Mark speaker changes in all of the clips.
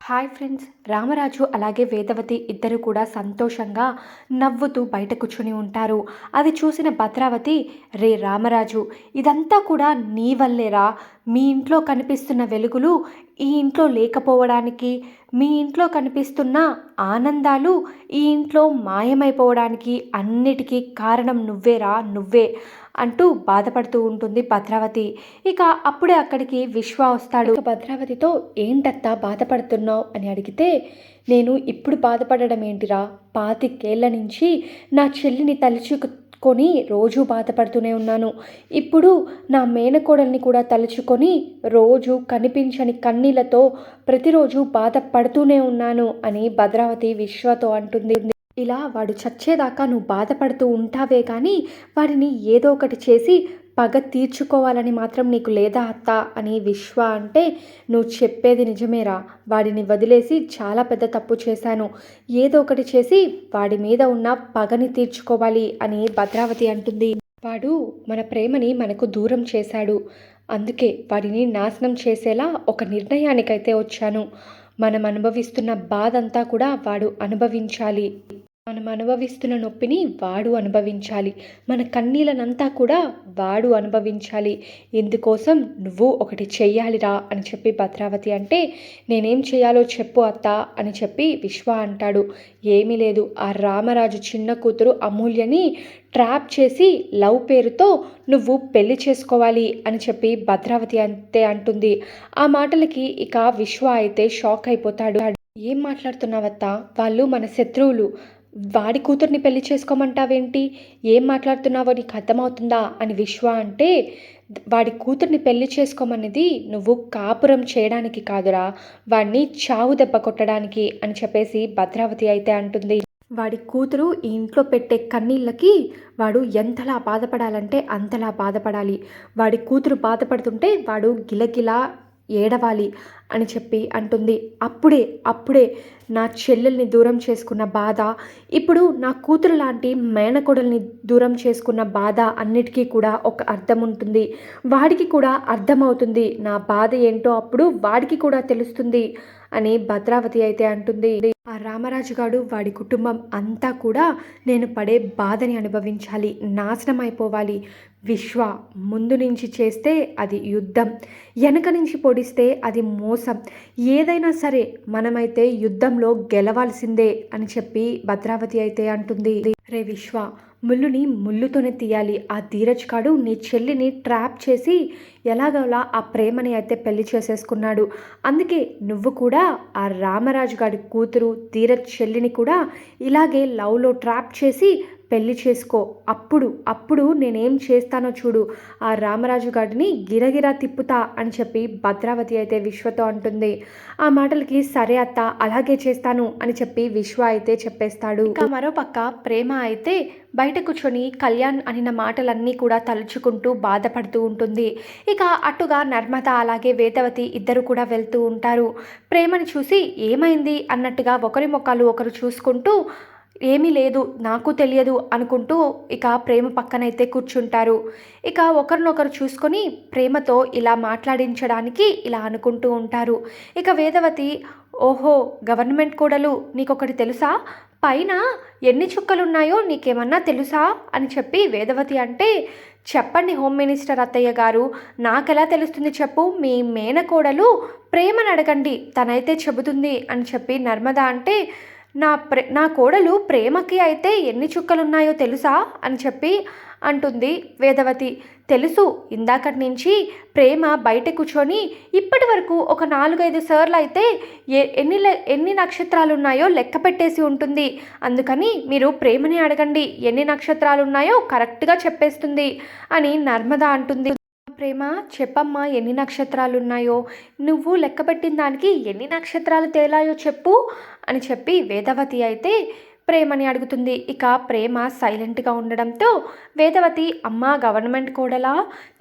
Speaker 1: Hi friends! Ramaraju అలాగే వేదవతి ఇద్దరు కూడా సంతోషంగా నవ్వుతూ బయట కూర్చొని ఉంటారు. అది చూసిన భద్రావతి, రే రామరాజు, ఇదంతా కూడా నీ వల్లేరా. మీ ఇంట్లో కనిపిస్తున్న వెలుగులు ఈ ఇంట్లో లేకపోవడానికి, మీ ఇంట్లో కనిపిస్తున్న ఆనందాలు ఈ ఇంట్లో మాయమైపోవడానికి అన్నిటికీ కారణం నువ్వేరా నువ్వే అంటూ బాధపడుతూ ఉంటుంది భద్రావతి. ఇక అప్పుడే అక్కడికి విశ్వ వస్తాడు. భద్రావతితో, ఏంటత్తా బాధపడుతున్నావు అని అడిగితే, నేను ఇప్పుడు బాధపడడం ఏంటిరా, 25 నుంచి నా చెల్లిని తలుచుకొని రోజు బాధపడుతూనే ఉన్నాను. ఇప్పుడు నా మేనకోడల్ని కూడా తలుచుకొని రోజు కనిపించని కన్నీళ్లతో ప్రతిరోజు బాధపడుతూనే ఉన్నాను అని భద్రావతి విశ్వతో అంటుంది. ఇలా వాడు చచ్చేదాకా నువ్వు బాధపడుతూ ఉంటావే కానీ వాడిని ఏదో ఒకటి చేసి పగ తీర్చుకోవాలని మాత్రం నీకు లేదా అత్త అని విశ్వ అంటే, నువ్వు చెప్పేది నిజమేరా, వాడిని వదిలేసి చాలా పెద్ద తప్పు చేశాను. ఏదో ఒకటి చేసి వాడి మీద ఉన్న పగని తీర్చుకోవాలి అని భద్రావతి అంటుంది. వాడు మన ప్రేమని మనకు దూరం చేశాడు. అందుకే వాడిని నాశనం చేసేలా ఒక నిర్ణయానికైతే వచ్చాను. మనం అనుభవిస్తున్న బాధ అంతా కూడా వాడు అనుభవించాలి. మనం అనుభవిస్తున్న నొప్పిని వాడు అనుభవించాలి. మన కన్నీళ్ళనంతా కూడా వాడు అనుభవించాలి. ఇందుకోసం నువ్వు ఒకటి చెయ్యాలిరా అని చెప్పి భద్రావతి అంటే, నేనేం చేయాలో చెప్పు అత్త అని చెప్పి విశ్వ అంటాడు. ఏమీ లేదు, ఆ రామరాజు చిన్న కూతురు అమూల్యని ట్రాప్ చేసి లవ్ పేరుతో నువ్వు పెళ్లి చేసుకోవాలి అని చెప్పి భద్రావతి అంతే అంటుంది. ఆ మాటలకి ఇక విశ్వ అయితే షాక్ అయిపోతాడు. ఏం మాట్లాడుతున్నావత్తా, వాళ్ళు మన శత్రువులు, వాడి కూతుర్ని పెళ్లి చేసుకోమంటావేంటి, ఏం మాట్లాడుతున్నావో నీకు అర్థమవుతుందా అని విశ్వ అంటే, వాడి కూతుర్ని పెళ్లి చేసుకోమన్నది నువ్వు కాపురం చేయడానికి కాదురా, వాడిని చావు దెబ్బ కొట్టడానికి అని చెప్పేసి భద్రావతి అయితే అంటుంది. వాడి కూతురు ఈ ఇంట్లో పెట్టే కన్నీళ్ళకి వాడు ఎంతలా బాధపడాలంటే అంతలా బాధపడాలి. వాడి కూతురు బాధపడుతుంటే వాడు గిలగిలా ఏడవాలి అని చెప్పి అంటుంది. అప్పుడే నా చెల్లెల్ని దూరం చేసుకున్న బాధ, ఇప్పుడు నా కూతురు లాంటి మేనకోడల్ని దూరం చేసుకున్న బాధ అన్నిటికీ కూడా ఒక అర్థం ఉంటుంది. వాడికి కూడా అర్థమవుతుంది నా బాధ ఏంటో, అప్పుడు వాడికి కూడా తెలుస్తుంది అని భద్రావతి అయితే అంటుంది. ఆ రామరాజు గాడు, వాడి కుటుంబం అంతా కూడా నేను పడే బాధని అనుభవించాలి, నాశనం అయిపోవాలి. విశ్వ ముందు నుంచి చేస్తే అది యుద్ధం, వెనక నుంచి పొడిస్తే అది మోసం. ఏదైనా సరే మనమైతే యుద్ధంలో గెలవాల్సిందే అని చెప్పి భద్రావతి అయితే అంటుంది. రే విశ్వ, ముళ్ళుని ముళ్ళుతోనే తీయాలి. ఆ ధీరజ్ కాడు నీ చెల్లిని ట్రాప్ చేసి ఎలాగోలా ఆ ప్రేమని అయితే పెళ్లి చేసేసుకున్నాడు. అందుకే నువ్వు కూడా ఆ రామరాజు గాడి కూతురు ధీరజ్ చెల్లిని కూడా ఇలాగే లవ్లో ట్రాప్ చేసి పెళ్లి చేసుకో. అప్పుడు నేనేం చేస్తానో చూడు, ఆ రామరాజు గారిని గిరగిరా తిప్పుతా అని చెప్పి భద్రావతి అయితే విశ్వతో అంటుంది. ఆ మాటలకి సరే అత్త, అలాగే చేస్తాను అని చెప్పి విశ్వ అయితే చెప్పేస్తాడు. ఇంకా మరోపక్క ప్రేమ అయితే బయట కూర్చొని కళ్యాణ్ అనిన మాటలన్నీ కూడా తలుచుకుంటూ బాధపడుతూ ఉంటుంది. ఇక అటుగా నర్మద అలాగే వేదవతి ఇద్దరు కూడా వెళ్తూ ఉంటారు. ప్రేమని చూసి ఏమైంది అన్నట్టుగా ఒకరి ముఖాలు ఒకరు చూసుకుంటూ, ఏమీ లేదు నాకు తెలియదు అనుకుంటూ ఇక ప్రేమ పక్కనైతే కూర్చుంటారు. ఇక ఒకరినొకరు చూసుకొని ప్రేమతో ఇలా మాట్లాడించడానికి ఇలా అనుకుంటూ ఉంటారు. ఇక వేదవతి, ఓహో గవర్నమెంట్ కోడలు, నీకొకటి తెలుసా, పైన ఎన్ని చుక్కలున్నాయో నీకేమన్నా తెలుసా అని చెప్పి వేదవతి అంటే, చెప్పండి హోమ్ మినిస్టర్ అత్తయ్య గారు, నాకెలా తెలుస్తుంది చెప్పు, మీ మేనకోడలు ప్రేమను అడగండి, తనైతే చెబుతుంది అని చెప్పి నర్మద అంటే, నా కోడలు ప్రేమకి అయితే ఎన్ని చుక్కలున్నాయో తెలుసా అని చెప్పి అంటుంది వేదవతి. తెలుసు, ఇందాకటి నుంచి ప్రేమ బయట కూర్చొని ఇప్పటి వరకు ఒక 4-5 సార్లు అయితే ఎన్ని నక్షత్రాలు ఉన్నాయో లెక్క పెట్టేసి ఉంటుంది. అందుకని మీరు ప్రేమని అడగండి, ఎన్ని నక్షత్రాలు ఉన్నాయో కరెక్ట్గా చెప్పేస్తుంది అని నర్మద అంటుంది. ప్రేమ, చెప్పమ్మా ఎన్ని నక్షత్రాలు ఉన్నాయో, నువ్వు లెక్కపెట్టిన దానికి ఎన్ని నక్షత్రాలు తేలాయో చెప్పు అని చెప్పి వేదవతి అయితే ప్రేమని అడుగుతుంది. ఇక ప్రేమ సైలెంట్‌గా ఉండడంతో వేదవతి "అమ్మా గవర్నమెంట్ కోడలా,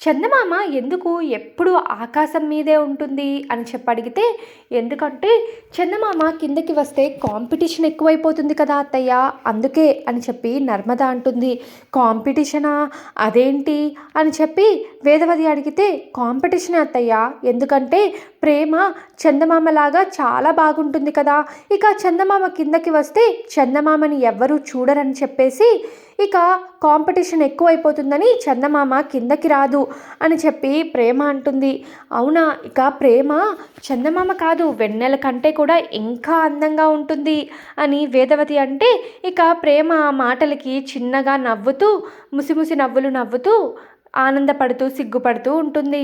Speaker 1: చందమామ ఎందుకు ఎప్పుడూ ఆకాశం మీదే ఉంటుంది" అని అడిగితే, "ఎందుకంటే చందమామ కిందకి వస్తే కాంపిటీషన్ ఎక్కువైపోతుంది కదా అత్తయ్య, అందుకే" అని నర్మద అంటుంది. "కాంపిటీషనా? అదేంటి?" అని వేదవతి అడిగితే, "కాంపిటీషనే అత్తయ్య. ఎందుకంటే ప్రేమ చందమామలాగా చాలా బాగుంటుంది కదా, ఇక చందమామ కిందకి వస్తే చందమామని ఎవ్వరూ చూడరని ఇక కాంపిటీషన్ ఎక్కువైపోతుందని చందమామ కిందకి రాదు" అని ప్రేమ అంటుంది. "అవునా, ఇక ప్రేమ చందమామ కాదు వెన్నెల కంటే కూడా ఇంకా అందంగా ఉంటుంది" అని వేదవతి అంటే, ఇక ప్రేమ ఆ మాటలకి చిన్నగా నవ్వుతూ, ముసిముసి నవ్వులు నవ్వుతూ ఆనందపడుతూ సిగ్గుపడుతూ ఉంటుంది.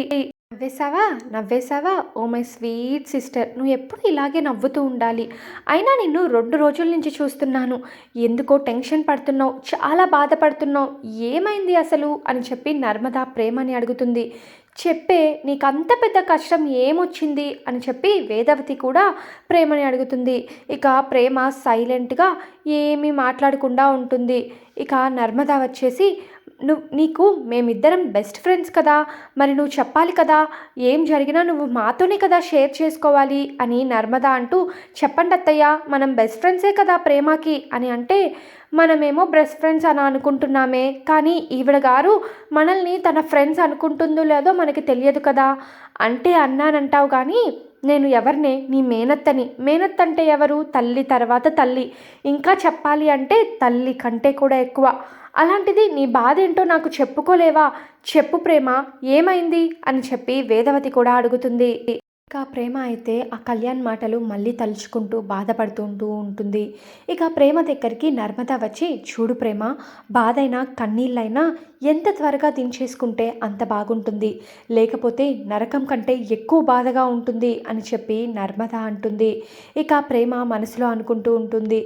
Speaker 1: "నవ్వేశావా? నవ్వేశావా? ఓ మై స్వీట్ సిస్టర్, నువ్వు ఎప్పుడు ఇలాగే నవ్వుతూ ఉండాలి. అయినా నిన్ను 2 రోజుల నుంచి చూస్తున్నాను. ఎందుకో టెన్షన్ పడుతున్నావు, చాలా బాధపడుతున్నావు. ఏమైంది అసలు" అని నర్మద ప్రేమని అడుగుతుంది. "చెప్పే, నీకంత పెద్ద కష్టం ఏమొచ్చింది" అని వేదవతి కూడా ప్రేమని అడుగుతుంది. ఇక ప్రేమ సైలెంట్గా ఏమీ మాట్లాడకుండా ఉంటుంది. ఇక నర్మద వచ్చేసి, నీకు మేమిద్దరం బెస్ట్ ఫ్రెండ్స్ కదా, మరి నువ్వు చెప్పాలి కదా, ఏం జరిగినా నువ్వు మాతోనే కదా షేర్ చేసుకోవాలి" అని నర్మద అంటూ, "చెప్పండి అత్తయ్య, మనం బెస్ట్ ఫ్రెండ్సే కదా ప్రేమకి" అని అంటే, "మనమేమో బెస్ట్ ఫ్రెండ్స్ అని అనుకుంటున్నామే, కానీ ఈవిడ గారు మనల్ని తన ఫ్రెండ్స్ అనుకుంటుందో లేదో మనకి తెలియదు కదా, అంటే అన్నానంటావు కానీ నేను ఎవరినే, నీ మేనత్తని. మేనత్త అంటే ఎవరు? తల్లి తర్వాత తల్లి, ఇంకా చెప్పాలి అంటే తల్లి కంటే కూడా ఎక్కువ. అలాంటిది నీ బాధ ఏంటో నాకు చెప్పుకోలేవా? చెప్పు ప్రేమ, ఏమైంది" అని వేదవతి కూడా అడుగుతుంది. ఇక ప్రేమ అయితే ఆ కళ్యాణ్ మాటలు మళ్ళీ తలుచుకుంటూ బాధపడుతుంటూ ఉంటుంది. ఇక ప్రేమ దగ్గరికి నర్మద వచ్చి, "చూడు ప్రేమ, బాధైనా కన్నీళ్ళైనా ఎంత త్వరగా దించేసుకుంటే అంత బాగుంటుంది, లేకపోతే నరకం కంటే ఎక్కువ బాధగా ఉంటుంది" అని నర్మద అంటుంది. ఇక ప్రేమ మనసులో అనుకుంటూ ఉంటుంది,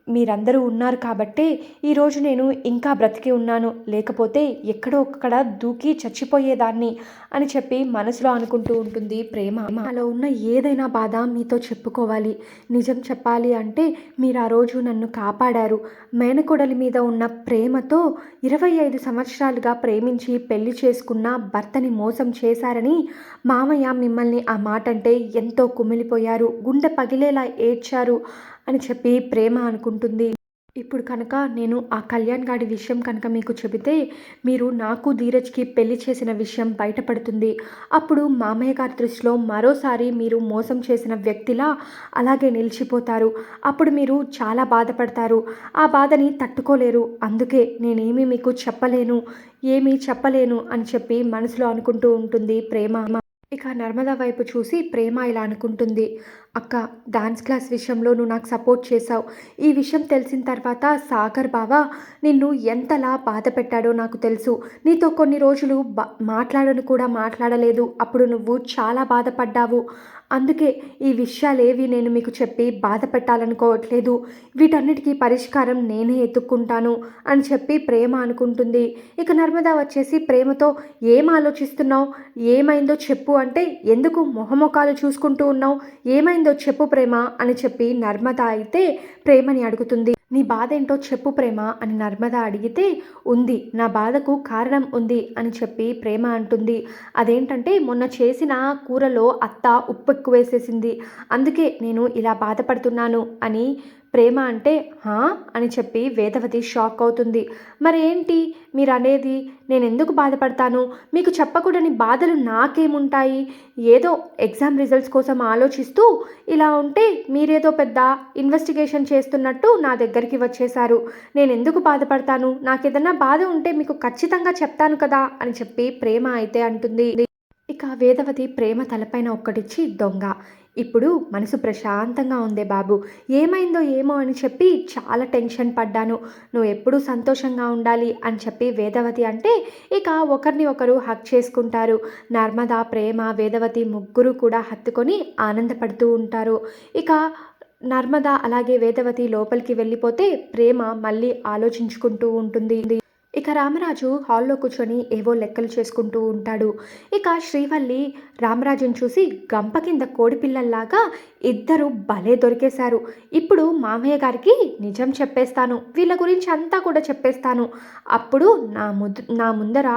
Speaker 1: "మీరందరూ ఉన్నారు కాబట్టే ఈరోజు నేను ఇంకా బ్రతికి ఉన్నాను, లేకపోతే ఎక్కడో ఒక్కడ దూకి చచ్చిపోయేదాన్ని" అని మనసులో అనుకుంటూ ఉంటుంది ప్రేమ. "నాలో ఉన్న ఏదైనా బాధ మీతో చెప్పుకోవాలి. నిజం చెప్పాలి అంటే మీరు ఆ రోజు నన్ను కాపాడారు. మేనకోడలి మీద ఉన్న ప్రేమతో 25 సంవత్సరాలుగా ప్రేమించి పెళ్లి చేసుకున్న భర్తని మోసం చేశారని మామయ్య మిమ్మల్ని ఆ మాట అంటే ఎంతో కుమిలిపోయారు, గుండె పగిలేలా ఏడ్చారు" అని ప్రేమ అనుకుంటుంది. "ఇప్పుడు కనుక నేను ఆ కళ్యాణ్ గాడి విషయం కనుక మీకు చెబితే, మీరు నాకు ధీరజ్కి పెళ్లి చేసిన విషయం బయటపడుతుంది. అప్పుడు మామయ్య గారి దృష్టిలో మరోసారి మీరు మోసం చేసిన వ్యక్తిలా అలాగే నిలిచిపోతారు. అప్పుడు మీరు చాలా బాధపడతారు. ఆ బాధని తట్టుకోలేరు. అందుకే నేనేమీ మీకు చెప్పలేను, ఏమీ చెప్పలేను" అని మనసులో అనుకుంటూ ఉంటుంది ప్రేమ. ఇక నర్మద వైపు చూసి ప్రేమ ఇలా అనుకుంటుంది, "అక్క, డాన్స్ క్లాస్ విషయంలో నువ్వు నాకు సపోర్ట్ చేశావు. ఈ విషయం తెలిసిన తర్వాత సాగర్ బావ నిన్ను ఎంతలా బాధ పెట్టాడో నాకు తెలుసు. నీతో కొన్ని రోజులు మాట్లాడను కూడా మాట్లాడలేదు. అప్పుడు నువ్వు చాలా బాధపడ్డావు. అందుకే ఈ విషయాలేవి నేను మీకు చెప్పి బాధ పెట్టాలనుకోవట్లేదు. వీటన్నిటికీ పరిష్కారం నేనే ఎత్తుక్కుంటాను" అని ప్రేమ అనుకుంటుంది. ఇక నర్మద వచ్చేసి ప్రేమతో, "ఏం ఆలోచిస్తున్నావు? ఏమైందో చెప్పు" అంటే, "ఎందుకు మొహమొఖాలు చూసుకుంటూ ఉన్నావు? ఏమైందో చెప్పు ప్రేమ" అని నర్మద అయితే ప్రేమని అడుగుతుంది. "నీ బాధ ఏంటో చెప్పు ప్రేమ" అని నర్మద అడిగితే, "ఉంది, నా బాధకు కారణం ఉంది" అని ప్రేమ అంటుంది. "అదేంటంటే మొన్న చేసిన కూరలో అత్త ఉప్పు ఎక్కువేసేసింది, అందుకే నేను ఇలా బాధపడుతున్నాను" అని ప్రేమ అంటే, "హా?" అని వేదవతి షాక్ అవుతుంది. "మరేంటి మీరనేది? నేనెందుకు బాధపడతాను? మీకు చెప్పకూడని బాధలు నాకేముంటాయి? ఏదో ఎగ్జామ్ రిజల్ట్స్ కోసం ఆలోచిస్తూ ఇలా ఉంటే మీరేదో పెద్ద ఇన్వెస్టిగేషన్ చేస్తున్నట్టు నా దగ్గరికి వచ్చేశారు. నేనెందుకు బాధపడతాను? నాకేదన్నా బాధ ఉంటే మీకు ఖచ్చితంగా చెప్తాను కదా" అని ప్రేమ అయితే అంటుంది. ఇక వేదవతి ప్రేమ తలపైన ఒక్కటిచ్చి, "దొంగ, ఇప్పుడు మనసు ప్రశాంతంగా ఉందే బాబు. ఏమైందో ఏమో అని చాలా టెన్షన్ పడ్డాను. నువ్వు ఎప్పుడూ సంతోషంగా ఉండాలి" అని వేదవతి అంటే, ఇక ఒకరిని ఒకరు హగ్ చేసుకుంటారు. నర్మద, ప్రేమ, వేదవతి ముగ్గురు కూడా హత్తుకొని ఆనందపడుతూ ఉంటారు. ఇక నర్మద అలాగే వేదవతి లోపలికి వెళ్ళిపోతే ప్రేమ మళ్ళీ ఆలోచించుకుంటూ ఉంటుంది. ఇక రామరాజు హాల్లో కూర్చొని ఏవో లెక్కలు చేసుకుంటూ ఉంటాడు. ఇక శ్రీవల్లి రామరాజుని చూసి గంప కింద కోడిపిల్లల్లాగా ఇద్దరు భలే దొరికేశారు. ఇప్పుడు మామయ్య గారికి నిజం చెప్పేస్తాను. వీళ్ళ గురించి అంతా కూడా చెప్పేస్తాను. అప్పుడు నా ముందర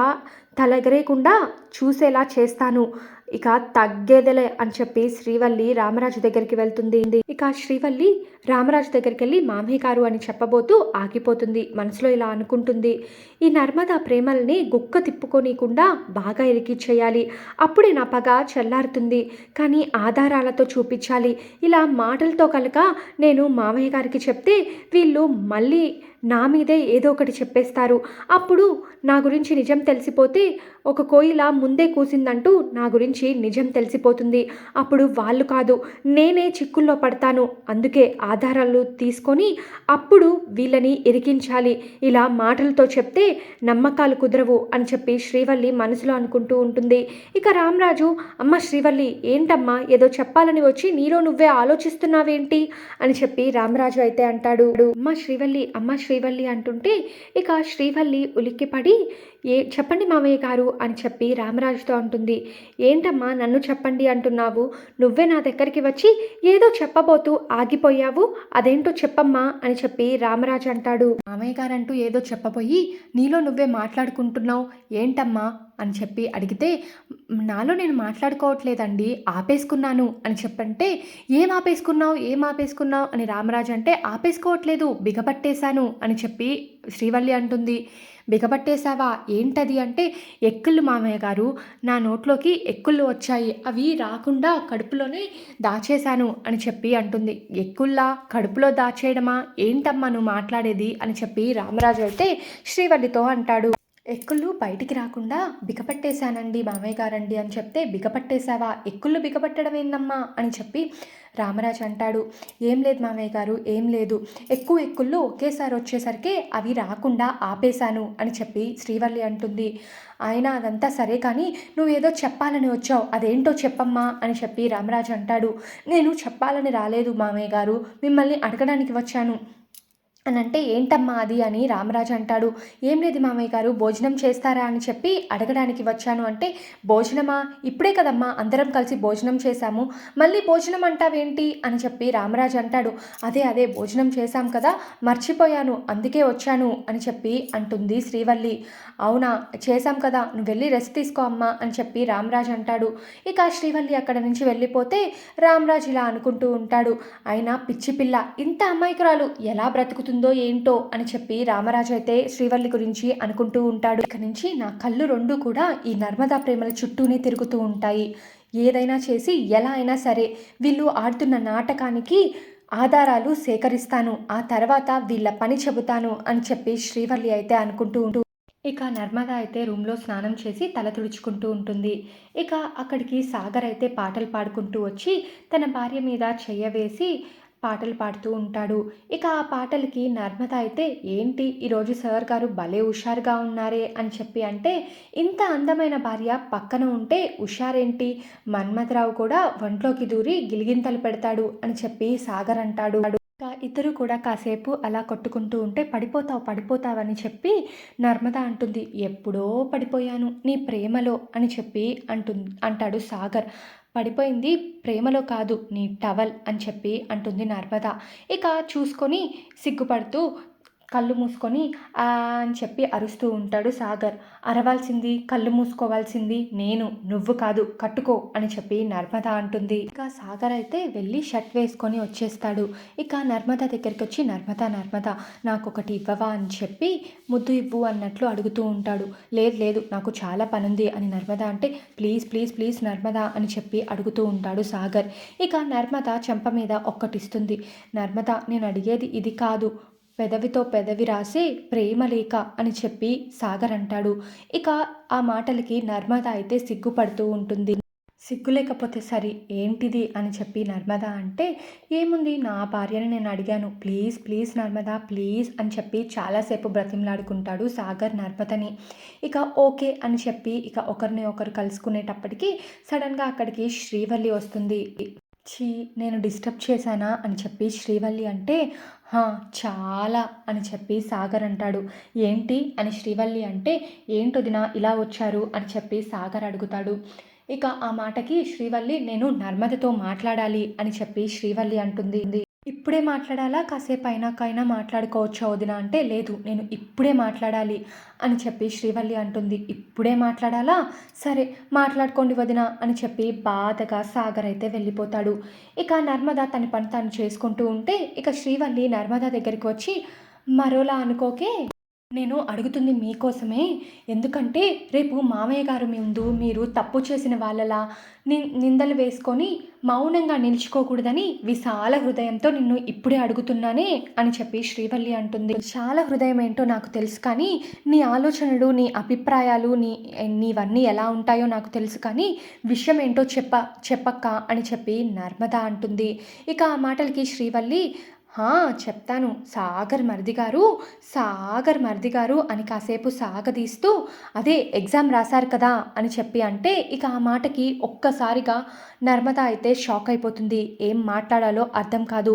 Speaker 1: తలెగరేయకుండా చూసేలా చేస్తాను. ఇక తగ్గేదేలే అని చెప్పి శ్రీవల్లి రామరాజు దగ్గరికి వెళ్తుంది. ఇక శ్రీవల్లి రామరాజు దగ్గరికెళ్ళి మామయ్య గారు అని చెప్పబోతూ ఆగిపోతుంది. మనసులో ఇలా అనుకుంటుంది, ఈ నర్మదా ప్రేమల్ని గుక్క తిప్పుకోనీయకుండా బాగా ఇరికిచ్చేయాలి. అప్పుడే నా పగ చల్లారుతుంది. కానీ ఆధారాలతో చూపించాలి. ఇలా మాటలతో కనుక నేను మామయ్య గారికి చెప్తే వీళ్ళు మళ్ళీ నా మీదే ఏదో ఒకటి చెప్పేస్తారు. అప్పుడు నా గురించి నిజం తెలిసిపోతే ఒక కోయిల ముందే కూసిందంటూ నా గురించి నిజం తెలిసిపోతుంది. అప్పుడు వాళ్ళు కాదు నేనే చిక్కుల్లో పడతాను. అందుకే ఆధారాలు తీసుకొని అప్పుడు వీళ్ళని ఇరికించాలి. ఇలా మాటలతో చెప్తే నమ్మకాలు కుదరవు అని చెప్పి శ్రీవల్లి మనసులో అనుకుంటూ ఉంటుంది. ఇక రామరాజు, అమ్మ శ్రీవల్లి ఏంటమ్మా ఏదో చెప్పాలని వచ్చి నీలో నువ్వే ఆలోచిస్తున్నావేంటి అని చెప్పి రామరాజు అయితే అంటాడు. అమ్మ శ్రీవల్లి అంటుంటే ఇక శ్రీవల్లి ఉలిక్కిపడి చెప్పండి మామయ్య గారు అని చెప్పి రామరాజుతో అంటుంది. ఏంటమ్మా నన్ను చెప్పండి అంటున్నావు? నువ్వే నా దగ్గరికి వచ్చి ఏదో చెప్పబోతూ ఆగిపోయావు. అదేంటో చెప్పమ్మా అని చెప్పి రామరాజు అంటాడు. మామయ్య గారు అంటూ ఏదో చెప్పబోయి నీలో నువ్వే మాట్లాడుకుంటున్నావు ఏంటమ్మా అని చెప్పి అడిగితే, నాలో నేను మాట్లాడుకోవట్లేదండి, ఆపేసుకున్నాను అని చెప్పంటే, ఏం ఆపేసుకున్నావు అని రామరాజు అంటే, ఆపేసుకోవట్లేదు బిగపట్టేశాను అని చెప్పి శ్రీవల్లి అంటుంది. బిగపట్టేశావా ఏంటది అంటే, ఎక్కుళ్ళు మామయ్య గారు, నా నోట్లోకి ఎక్కుళ్ళు వచ్చాయి, అవి రాకుండా కడుపులోనే దాచేశాను అని చెప్పి అంటుంది. ఎక్కుళ్ళా కడుపులో దాచేయడమా ఏంటమ్మా నువ్వు మాట్లాడేది అని చెప్పి రామరాజు అయితే శ్రీవల్లితో అంటాడు. ఎక్కుళ్ళు బయటికి రాకుండా బిగపట్టేశానండి మామయ్య గారండి అని చెప్తే, బిగపట్టేశావా ఎక్కుళ్ళు బిగపట్టడం ఏందమ్మా అని చెప్పి రామరాజు అంటాడు. ఏం లేదు మామయ్య గారు, ఏం లేదు, ఎక్కుళ్ళు ఒకేసారి వచ్చేసరికి అవి రాకుండా ఆపేశాను అని చెప్పి శ్రీవల్లి అంటుంది. ఆయన అదంతా సరే కానీ నువ్వేదో చెప్పాలని వచ్చావు, అదేంటో చెప్పమ్మా అని చెప్పి రామరాజు అంటాడు. నేను చెప్పాలని రాలేదు మామయ్య గారు, మిమ్మల్ని అడగడానికి వచ్చాను అని అంటే, ఏంటమ్మా అది అని రామరాజు అంటాడు. ఏం లేదు మామయ్య గారు, భోజనం చేస్తారా అని చెప్పి అడగడానికి వచ్చాను అంటే, భోజనమా? ఇప్పుడే కదమ్మా అందరం కలిసి భోజనం చేశాము, మళ్ళీ భోజనం అంటావేంటి అని చెప్పి రామరాజు అంటాడు. అదే భోజనం చేశాం కదా, మర్చిపోయాను అందుకే వచ్చాను అని చెప్పి అంటుంది శ్రీవల్లి. అవునా, చేశాం కదా, నువ్వు వెళ్ళి రెస్ట్ తీసుకో అమ్మా అని చెప్పి రామరాజు అంటాడు. ఇక శ్రీవల్లి అక్కడ నుంచి వెళ్ళిపోతే రామరాజు ఇలా అనుకుంటూ ఉంటాడు, అయినా పిచ్చి పిల్ల ఇంత అమాయకురాలు ఎలా బ్రతుకుతుందో ఏంటో అని చెప్పి రామరాజు అయితే శ్రీవల్లి గురించి అనుకుంటూ ఉంటాడు. ఇక నుంచి నా కళ్ళు రెండు కూడా ఈ నర్మదా ప్రేమల చుట్టూనే తిరుగుతూ ఉంటాయి. ఏదైనా చేసి ఎలా అయినా సరే వీళ్ళు ఆడుతున్న నాటకానికి ఆధారాలు సేకరిస్తాను, ఆ తర్వాత వీళ్ళ పని చెబుతాను అని చెప్పి శ్రీవల్లి అయితే అనుకుంటూ ఉంటుంది. ఇక నర్మద అయితే రూమ్లో స్నానం చేసి తల తుడుచుకుంటూ ఉంటుంది. ఇక అక్కడికి సాగర్ అయితే పాటలు పాడుకుంటూ వచ్చి తన భార్య మీద చెయ్య వేసి పాటలు పాడుతూ ఉంటాడు. ఇక ఆ పాటలకి నర్మద అయితే, ఏంటి ఈరోజు సార్ గారు భలే హుషారుగా ఉన్నారే అని చెప్పి అంటే, ఇంత అందమైన భార్య పక్కన ఉంటే హుషారేంటి, మన్మథరావు కూడా ఒంట్లోకి దూరి గిలిగింతలు పెడతాడు అని చెప్పి సాగర్ అంటాడు. ఇద్దరు కూడా కాసేపు అలా కొట్టుకుంటూ ఉంటే, పడిపోతావని చెప్పి నర్మద అంటుంది. ఎప్పుడో పడిపోయాను నీ ప్రేమలో అని చెప్పి అంటాడు సాగర్. పడిపోయింది ప్రేమలో కాదు నీ టవల్ అని చెప్పి అంటుంది నర్మద. ఇక చూసుకొని సిగ్గుపడుతూ కళ్ళు మూసుకొని అని చెప్పి అరుస్తూ ఉంటాడు సాగర్. అరవాల్సింది కళ్ళు మూసుకోవాల్సింది నేను, నువ్వు కాదు, కట్టుకో అని చెప్పి నర్మద అంటుంది. ఇక సాగర్ అయితే వెళ్ళి షర్ట్ వేసుకొని వచ్చేస్తాడు. ఇక నర్మద దగ్గరికి వచ్చి, నర్మద నాకు ఒకటి ఇవ్వవా అని చెప్పి ముద్దు ఇవ్వు అన్నట్లు అడుగుతూ ఉంటాడు. లేదు నాకు చాలా పనుంది అని నర్మద అంటే, ప్లీజ్ నర్మద అని చెప్పి అడుగుతూ ఉంటాడు సాగర్. ఇక నర్మద చెంప మీద ఒక్కటిస్తుంది. నర్మద నేను అడిగేది ఇది కాదు, పెదవితో పెదవి రాసే ప్రేమలేఖ అని చెప్పి సాగర్ అంటాడు. ఇక ఆ మాటలకి నర్మద అయితే సిగ్గుపడుతూ ఉంటుంది. సిగ్గు లేకపోతే సరి ఏంటిది అని చెప్పి నర్మద అంటే, ఏముంది నా భార్యని నేను అడిగాను, ప్లీజ్ నర్మద ప్లీజ్ అని చెప్పి చాలాసేపు బ్రతిమలాడుకుంటాడు సాగర్ నర్మదని. ఇక ఓకే అని చెప్పి ఇక ఒకరిని ఒకరు కలుసుకునేటప్పటికి సడన్గా అక్కడికి శ్రీవల్లి వస్తుంది. ఛీ! నేను డిస్టర్బ్ చేశానా అని చెప్పి శ్రీవల్లి అంటే, "హా! చాలా" అని చెప్పి సాగర్ అంటాడు. "ఏంటి?" అని శ్రీవల్లి అంటే, "ఏంటొదినా ఇలా వచ్చారు?" అని చెప్పి సాగర్ అడుగుతాడు. ఇక ఆ మాటకి శ్రీవల్లి, "నేను నర్మదతో మాట్లాడాలి" అని చెప్పి శ్రీవల్లి అంటుంది. "ఇప్పుడే మాట్లాడాలా? కాసేపయినాకైనా మాట్లాడుకోవచ్చా వదినా" అంటే, "లేదు నేను ఇప్పుడే మాట్లాడాలి" అని చెప్పి శ్రీవల్లి అంటుంది. "ఇప్పుడే మాట్లాడాలా? సరే మాట్లాడుకోండి వదినా" అని చెప్పి బాధగా సాగర్ అయితే వెళ్ళిపోతాడు. ఇక నర్మద తన పని తాను చేసుకుంటూ ఉంటే, ఇక శ్రీవల్లి నర్మద దగ్గరికి వచ్చి, "మరోలా అనుకోకే, నేను అడుగుతుంది మీకోసమే. ఎందుకంటే రేపు మామయ్య గారి ముందు మీరు తప్పు చేసిన వాళ్ళలా నిందలు వేసుకొని మౌనంగా నిలుచుకోకూడదని విశాల హృదయంతో నిన్ను ఇప్పుడే అడుగుతున్నానే" అని చెప్పి శ్రీవల్లి అంటుంది. విశాల హృదయం ఏంటో నాకు తెలుసు కానీ, నీ ఆలోచనలు, నీ అభిప్రాయాలు, నీవన్నీ ఎలా ఉంటాయో నాకు తెలుసు కానీ, విషయం ఏంటో చెప్పక్క అని చెప్పి నర్మద అంటుంది. ఇక ఆ మాటలకి శ్రీవల్లి, "హా! చెప్తాను. సాగర్ మరిది గారు" అని కాసేపు సాగదీస్తూ, "అదే ఎగ్జామ్ రాశారు కదా" అని చెప్పి అంటే, ఇక ఆ మాటకి ఒక్కసారిగా నర్మద అయితే షాక్ అయిపోతుంది. ఏం మాట్లాడాలో అర్థం కాదు.